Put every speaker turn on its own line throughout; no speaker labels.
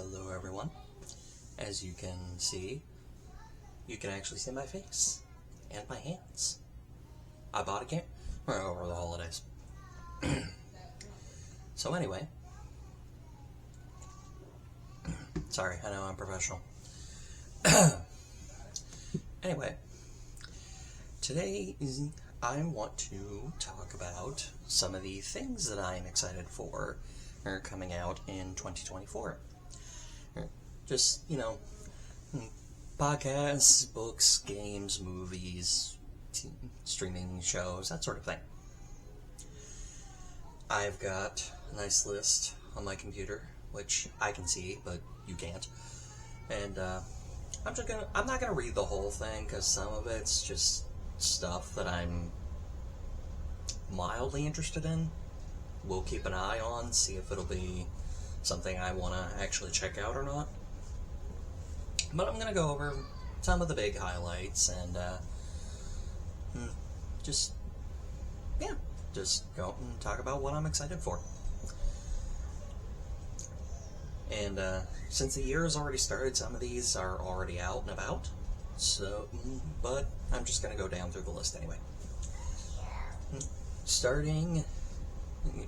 Hello everyone. As you can see, you can actually see my face and my hands. I bought a camera over the holidays. So anyway, sorry, I know I'm professional. Anyway, today I want to talk about some of the things that I'm excited for are coming out in 2024. Just, podcasts, books, games, movies, streaming shows, that sort of thing. I've got a nice list on my computer, which I can see, but you can't. And I'm not gonna read the whole thing, because some of it's just stuff that I'm mildly interested in. We'll keep an eye on, see if it'll be something I want to actually check out or not. But I'm going to go over some of the big highlights and just go and talk about what I'm excited for. And since the year has already started, some of these are already out and about. But I'm just going to go down through the list anyway.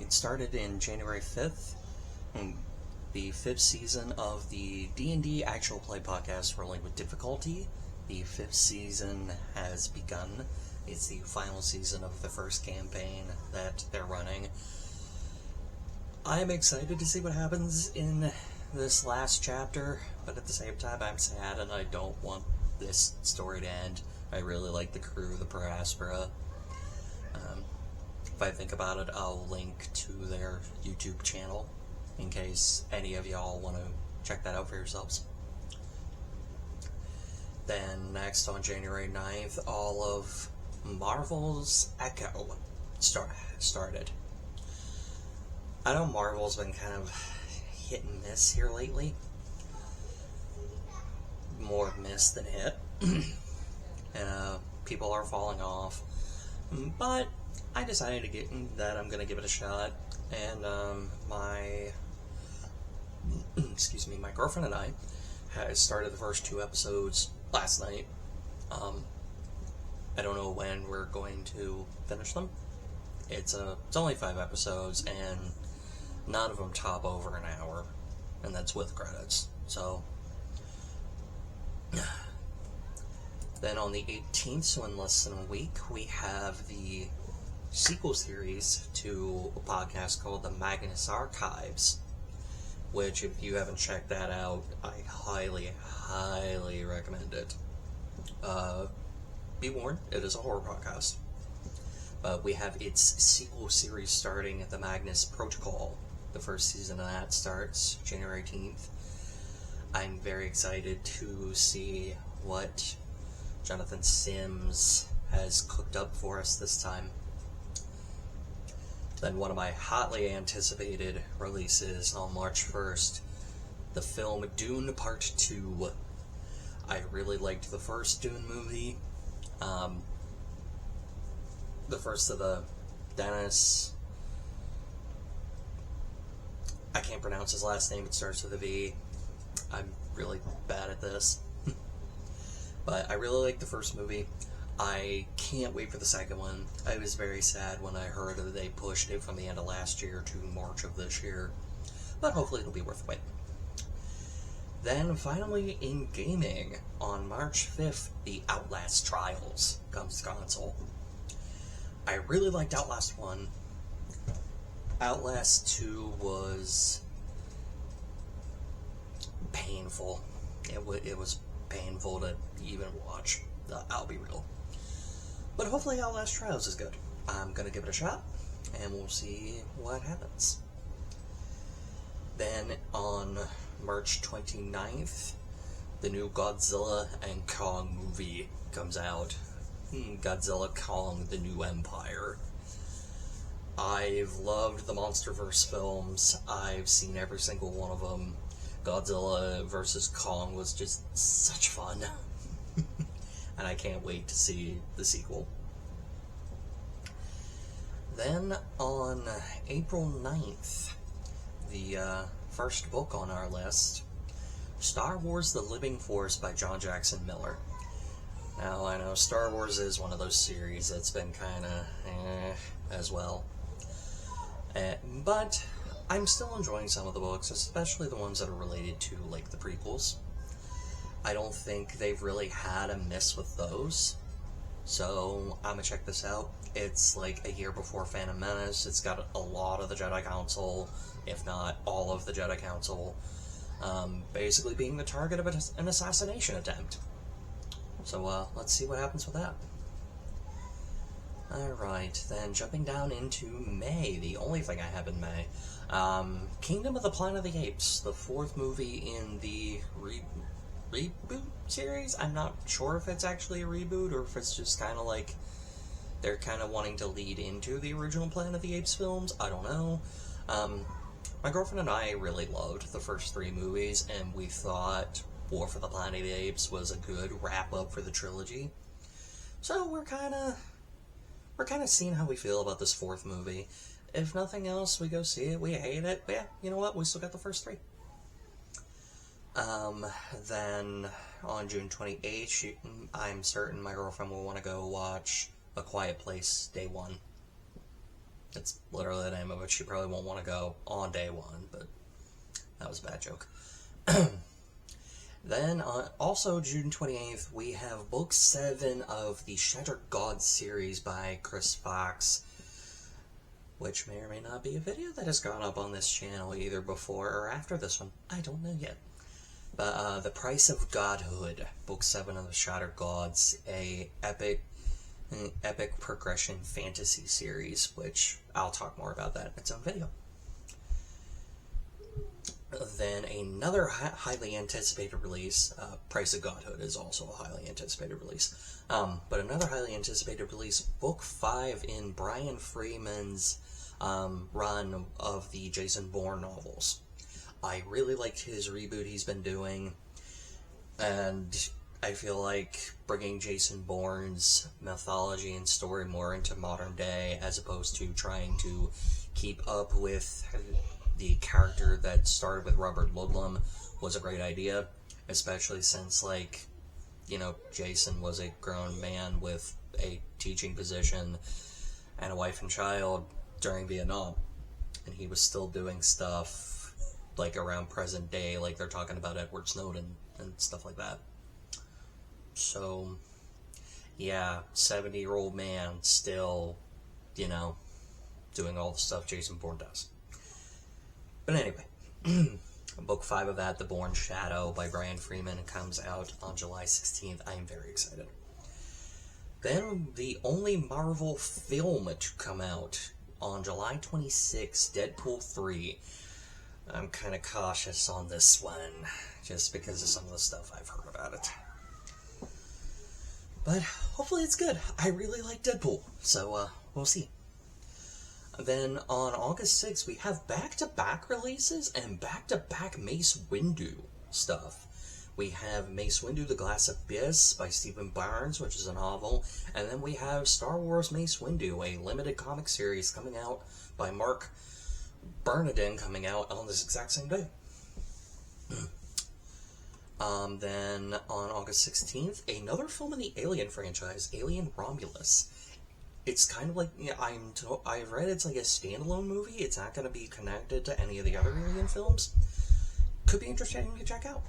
It started in January 5th, the 5th season of the D&D Actual Play podcast, Rolling with Difficulty. The 5th season has begun. It's the final season of the first campaign that they're running. I'm excited to see what happens in this last chapter, but at the same time I'm sad and I don't want this story to end. I really like the crew, the Paraspora. If I think about it, I'll link to their YouTube channel in case any of y'all want to check that out for yourselves. Then next on January 9th, all of Marvel's Echo started. I know Marvel's been kind of hit and miss here lately. More miss than hit. And people are falling off. But I decided that I'm going to give it a shot, and my girlfriend and I had started the first 2 episodes last night. I don't know when we're going to finish them. It's only 5 episodes, and none of them top over an hour, and that's with credits. So then on the 18th, so in less than a week, we have the sequel series to a podcast called The Magnus Archives, which, if you haven't checked that out, I highly, highly recommend it. Be warned, it is a horror podcast. But we have its sequel series starting at The Magnus Protocol. The first season of that starts January 18th. I'm very excited to see what Jonathan Sims has cooked up for us this time. Then one of my hotly anticipated releases on March 1st, the film Dune Part 2. I really liked the first Dune movie. The first of the Dennis... I can't pronounce his last name, it starts with a V. I'm really bad at this. But I really liked the first movie. I can't wait for the second one. I was very sad when I heard that they pushed it from the end of last year to March of this year. But hopefully it'll be worth the wait. Then finally in gaming, on March 5th, the Outlast Trials comes to console. I really liked Outlast 1. Outlast 2 was painful. It was painful to even watch. I'll be real. But hopefully Outlast Trials is good. I'm going to give it a shot, and we'll see what happens. Then on March 29th, the new Godzilla and Kong movie comes out. Godzilla Kong: The New Empire. I've loved the MonsterVerse films. I've seen every single one of them. Godzilla vs. Kong was just such fun. And I can't wait to see the sequel. Then on April 9th, the first book on our list Star Wars: The Living Force by John Jackson Miller. Now, I know Star Wars is one of those series that's been kind of as well. But I'm still enjoying some of the books, especially the ones that are related to, like, the prequels. I don't think they've really had a miss with those. So, I'm gonna check this out. It's like a year before Phantom Menace. It's got a lot of the Jedi Council, if not all of the Jedi Council, basically being the target of an assassination attempt. So, let's see what happens with that. Alright, then jumping down into May, the only thing I have in May. Kingdom of the Planet of the Apes, the fourth movie in the reboot series. I'm not sure if it's actually a reboot or if it's just kind of like they're kind of wanting to lead into the original Planet of the Apes films. I don't know. My girlfriend and I really loved the first three movies, and we thought War for the Planet of the Apes was a good wrap-up for the trilogy. So we're kind of seeing how we feel about this fourth movie. If nothing else, we go see it, we hate it, but yeah, you know what, we still got the first three. Then on June 28th, I'm certain my girlfriend will want to go watch A Quiet Place Day 1. That's literally the name of it. She probably won't want to go on day 1, but that was a bad joke. Then, also June 28th, we have Book 7 of the Shattered Gods series by Chris Fox, which may or may not be a video that has gone up on this channel either before or after this one. I don't know yet. But The Price of Godhood, Book 7 of the Shattered Gods, a epic progression fantasy series, which I'll talk more about that in its own video. Then another highly anticipated release, Price of Godhood is also a highly anticipated release, but another highly anticipated release, Book 5 in Brian Freeman's run of the Jason Bourne novels. I really liked his reboot he's been doing, and I feel like bringing Jason Bourne's mythology and story more into modern day, as opposed to trying to keep up with the character that started with Robert Ludlum, was a great idea, especially since, like, you know, Jason was a grown man with a teaching position and a wife and child during Vietnam, and he was still doing stuff like around present day, like they're talking about Edward Snowden and stuff like that. So yeah, 70-year-old man still, you know, doing all the stuff Jason Bourne does. But anyway, Book 5 of that, The Bourne Shadow by Brian Freeman, comes out on July 16th. I am very excited. Then the only Marvel film to come out on July 26th, Deadpool 3. I'm kind of cautious on this one, just because of some of the stuff I've heard about it. But hopefully it's good. I really like Deadpool, so we'll see. Then on August 6th, we have back-to-back releases and back-to-back Mace Windu stuff. We have Mace Windu, The Glass Abyss by Stephen Barnes, which is a novel. And then we have Star Wars Mace Windu, a limited comic series coming out by Mark Bernardin, coming out on this exact same day. Then on August 16th, another film in the Alien franchise, Alien Romulus. It's kind of like, I've read it's like a standalone movie. It's not going to be connected to any of the other Alien films. Could be interesting to check out.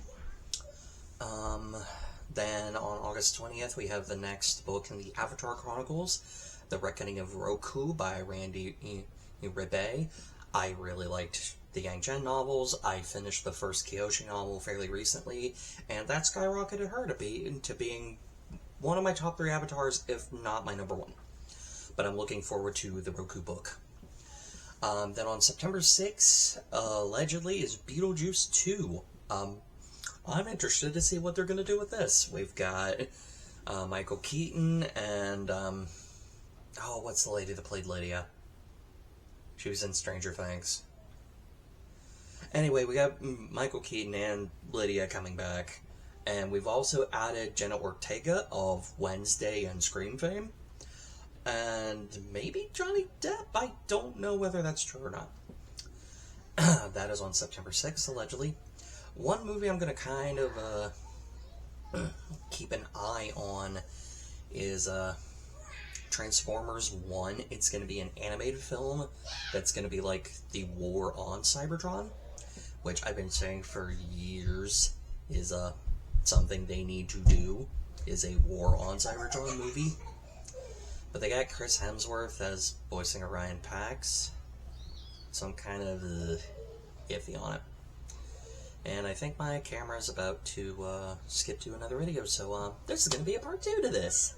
Then on August 20th, we have the next book in the Avatar Chronicles, The Reckoning of Roku by Randy Rebay. I really liked the Yang Chen novels. I finished the first Kyoshi novel fairly recently, and that skyrocketed her to being one of my top 3 avatars, if not my number 1. But I'm looking forward to the Roku book. Then on September 6th, allegedly, is Beetlejuice 2. I'm interested to see what they're going to do with this. We've got Michael Keaton and, what's the lady that played Lydia? She was in Stranger Things. Anyway, we got Michael Keaton and Lydia coming back. And we've also added Jenna Ortega of Wednesday and Scream fame. And maybe Johnny Depp. I don't know whether that's true or not. That is on September 6th, allegedly. One movie I'm gonna kind of keep an eye on is Transformers 1. It's gonna be an animated film that's gonna be like the war on Cybertron, which I've been saying for years is something they need to do, is a war on Cybertron movie. But they got Chris Hemsworth as voicing Orion Pax, so I'm kind of iffy on it. And I think my camera is about to skip to another video, so this is going to be a part 2 to this.